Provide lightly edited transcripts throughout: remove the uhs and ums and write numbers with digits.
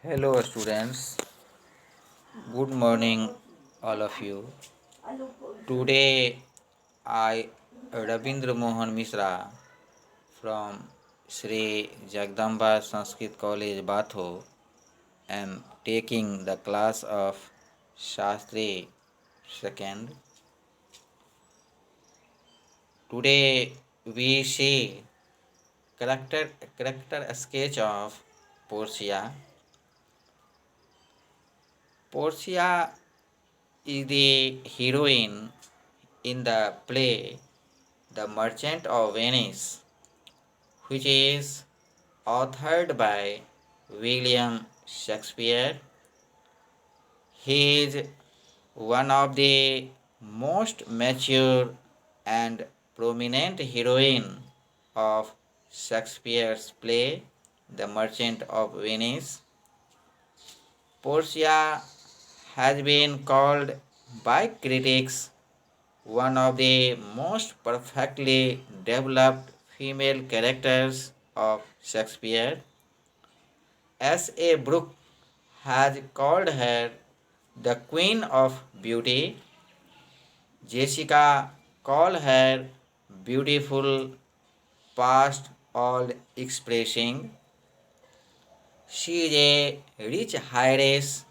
Hello, students. Good morning, all of you. Today, I, Rabindra Mohan Mishra from Sri Jagdamba Sanskrit College, Batho, am taking the class of Shastri II. Today, we see character sketch of Portia. Portia is the heroine in the play The Merchant of Venice, which is authored by William Shakespeare. He is one of the most mature and prominent heroine of Shakespeare's play The Merchant of Venice. Portia has been called by critics one of the most perfectly developed female characters of Shakespeare. S. A. Brooke has called her the Queen of Beauty. Jessica called her beautiful past all expressing. She is a rich heiress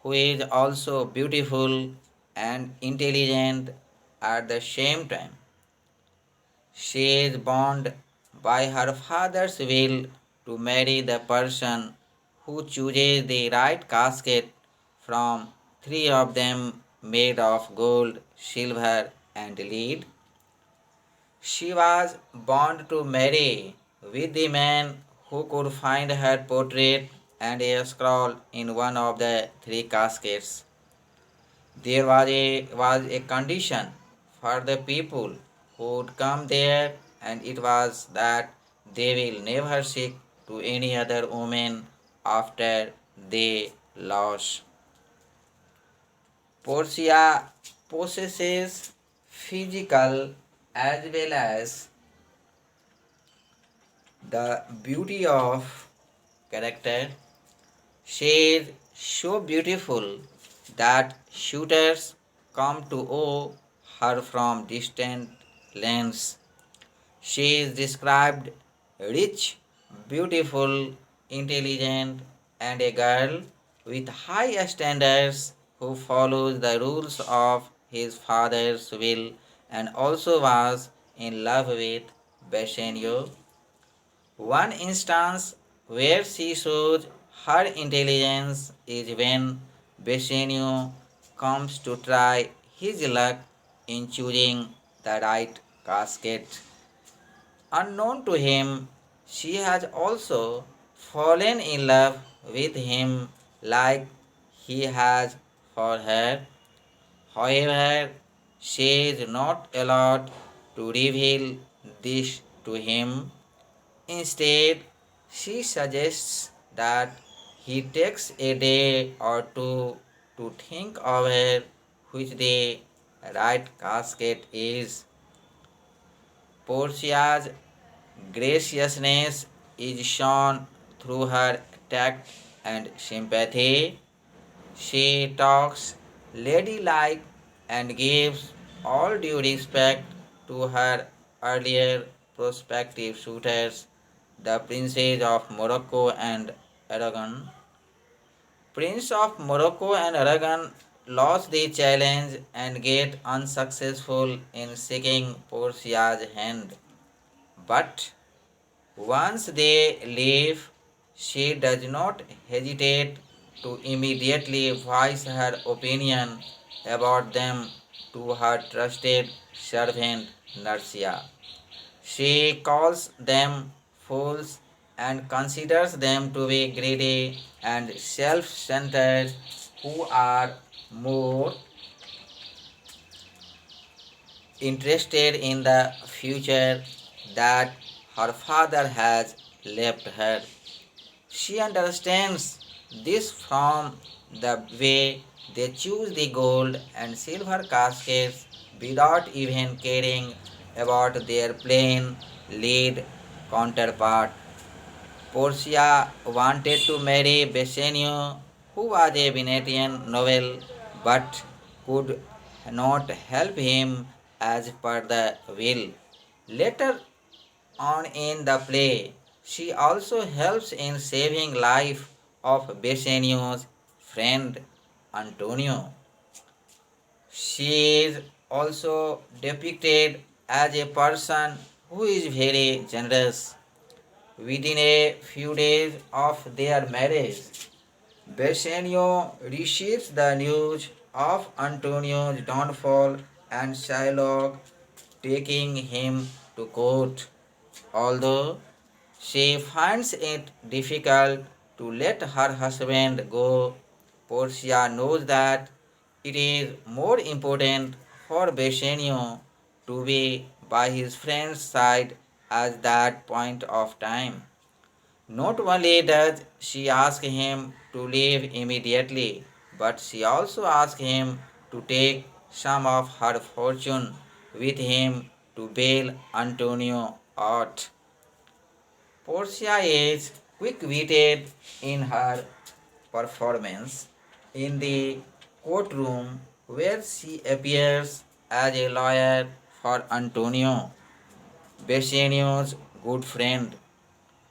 who is also beautiful and intelligent at the same time. She is bound by her father's will to marry the person who chooses the right casket from three of them made of gold, silver, and lead. She was bound to marry with the man who could find her portrait and a scroll in one of the three caskets. There was a condition for the people who would come there, and it was that they will never seek to any other woman after they lost. Portia possesses physical as well as the beauty of character. She is so beautiful that suitors come to owe her from distant lands. She is described rich, beautiful, intelligent, and a girl with high standards who follows the rules of his father's will and also was in love with Bassanio. One instance where she shows her intelligence is when Bassanio comes to try his luck in choosing the right casket. Unknown to him, she has also fallen in love with him like he has for her. However, she is not allowed to reveal this to him. Instead, she suggests that he takes a day or two to think over which the right casket is. Portia's graciousness is shown through her tact and sympathy. She talks ladylike and gives all due respect to her earlier prospective suitors, the Princes of Morocco and Aragon. Prince of Morocco and Aragon lost the challenge and get unsuccessful in seeking Portia's hand. But once they leave, she does not hesitate to immediately voice her opinion about them to her trusted servant Narcia. She calls them fools and considers them to be greedy and self centered, who are more interested in the future that her father has left her. She understands this from the way they choose the gold and silver caskets without even caring about their plain lead counterpart. Portia wanted to marry Bassanio, who was a Venetian noble, but could not help him as per the will. Later on in the play, she also helps in saving life of Bassanio's friend Antonio. She is also depicted as a person who is very generous. Within a few days of their marriage, Bassanio receives the news of Antonio's downfall and Shylock taking him to court. Although she finds it difficult to let her husband go, Portia knows that it is more important for Bassanio to be by his friend's side at that point of time. Not only does she ask him to leave immediately, but she also asks him to take some of her fortune with him to bail Antonio out. Portia is quick witted in her performance in the courtroom where she appears as a lawyer for Antonio, Bassanio's good friend.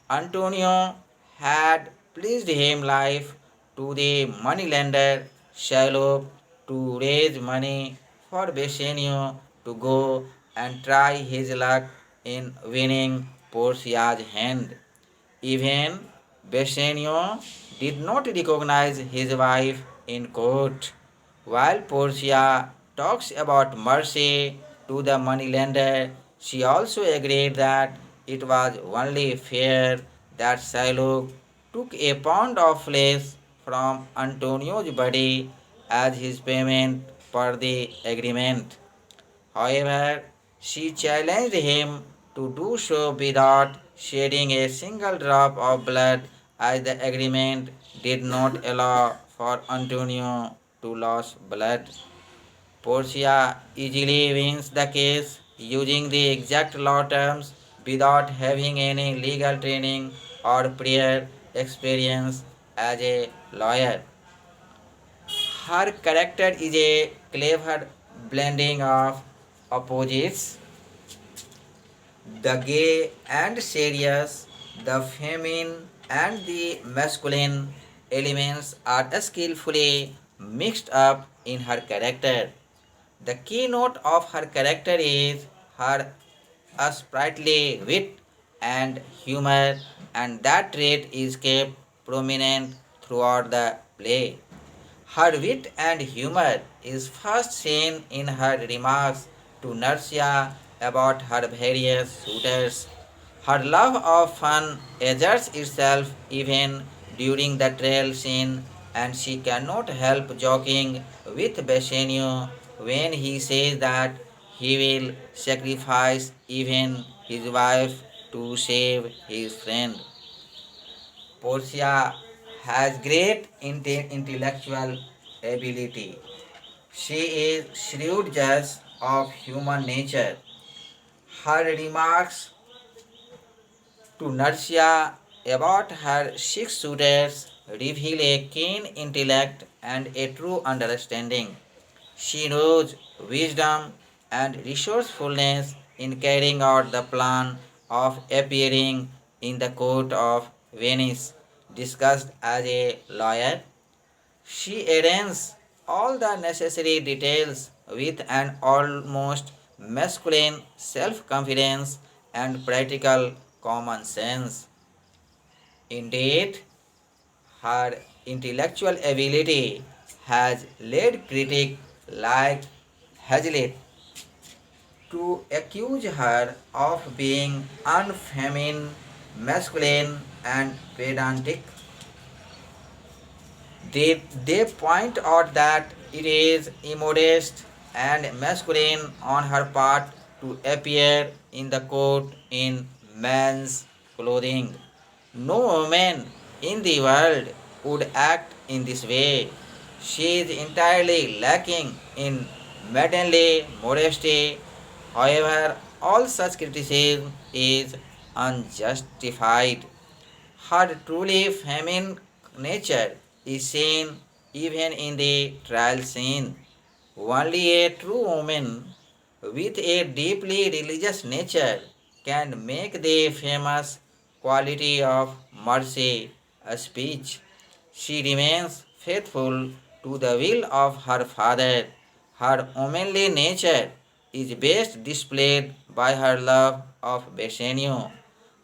Antonio had pledged him life to the moneylender Shylock to raise money for Bassanio to go and try his luck in winning Portia's hand. Even Bassanio did not recognize his wife in court. While Portia talks about mercy to the moneylender, she also agreed that it was only fair that Shylock took a pound of flesh from Antonio's body as his payment per the agreement. However, she challenged him to do so without shedding a single drop of blood, as the agreement did not allow for Antonio to lose blood. Portia easily wins the case using the exact law terms without having any legal training or prior experience as a lawyer. Her character is a clever blending of opposites, the gay and serious, the feminine and the masculine elements are skillfully mixed up in her character. The keynote of her character is her sprightly wit and humor, and that trait is kept prominent throughout the play. Her wit and humor is first seen in her remarks to Nursia about her various suitors. Her love of fun asserts itself even during the trail scene, and she cannot help joking with Bassanio when he says that he will sacrifice even his wife to save his friend. Portia has great intellectual ability. She is shrewd judge of human nature. Her remarks to Nursia about her six suitors reveal a keen intellect and a true understanding. She knows wisdom and resourcefulness in carrying out the plan of appearing in the court of Venice, discussed as a lawyer. She arranges all the necessary details with an almost masculine self confidence and practical common sense. Indeed, her intellectual ability has led critics like Hazlitt to accuse her of being unfeminine, masculine, and pedantic. They point out that it is immodest and masculine on her part to appear in the court in man's clothing. No woman in the world would act in this way. She is entirely lacking in maidenly modesty. However, all such criticism is unjustified. Her truly feminine nature is seen even in the trial scene. Only a true woman with a deeply religious nature can make the famous quality of mercy a speech. She remains faithful to the will of her father. Her womanly nature is best displayed by her love of Bassanio.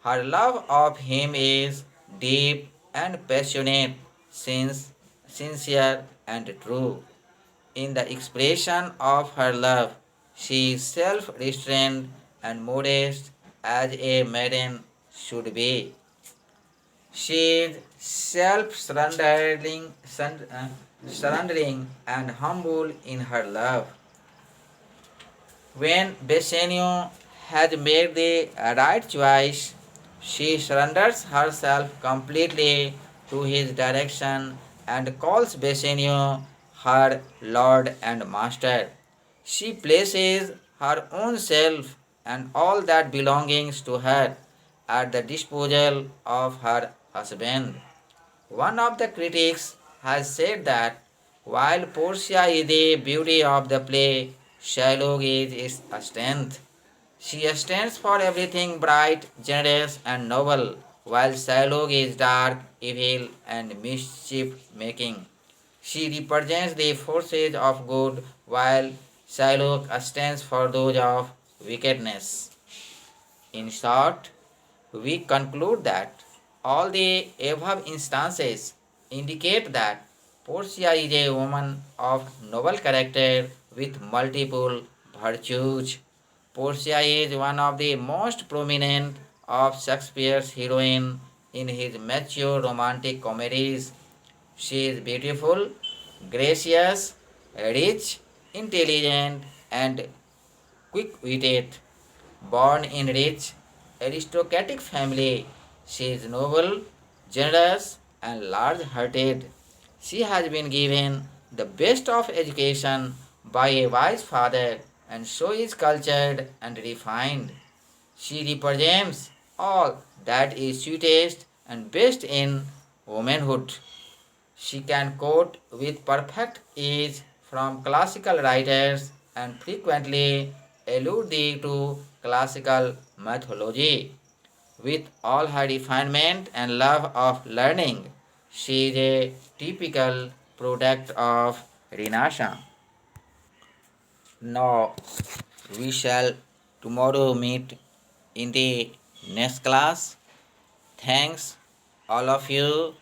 Her love of him is deep and passionate, sincere and true. In the expression of her love, she is self restrained and modest as a maiden should be. She is self surrendering and humble in her love. When Bassanio has made the right choice, she surrenders herself completely to his direction and calls Bassanio her Lord and Master. She places her own self and all that belongs to her at the disposal of her husband. One of the critics has said that while Portia is the beauty of the play, Shylock is its strength. She stands for everything bright, generous, and noble, while Shylock is dark, evil, and mischief making. She represents the forces of good, while Shylock stands for those of wickedness. In short, we conclude that all the above instances indicate that Portia is a woman of noble character with multiple virtues. Portia is one of the most prominent of Shakespeare's heroines in his mature romantic comedies. She is beautiful, gracious, rich, intelligent, and quick witted. Born in rich, aristocratic family, she is noble, generous, and large-hearted. She has been given the best of education by a wise father, and so is cultured and refined. She represents all that is sweetest and best in womanhood. She can quote with perfect ease from classical writers and frequently allude thee to classical mythology. With all her refinement and love of learning, she is a typical product of Renaissance. Now we shall tomorrow meet in the next class. Thanks all of you